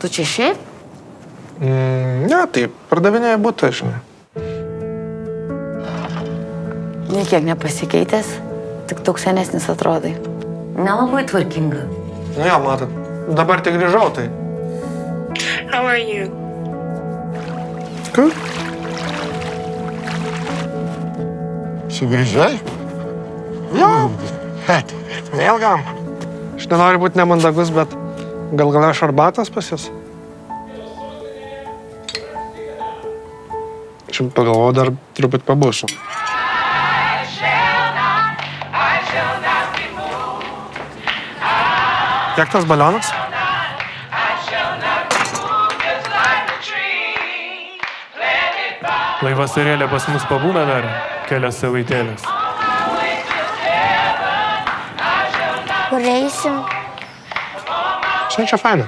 Tu čia šiaip? Ne, tai pardavinėja būtų, žinai. Niekiek nepasikeitęs, tik toks senesnis atrodai. Nelabai tvarkinga. Nu jo, matot, dabar tik grįžau, tai. How are you? Good. Sugrįžai? Jo. Vėl gam. Aš nenoriu būti nemandagus, bet gal aš arbatos pas jūs? Aš pagalvoju, dar truputį pabūsiu. Kiek tas balionas? Laivasarėlė pas mus pabūna dar kelias savaitėlės. Kur eisim? Čia faina.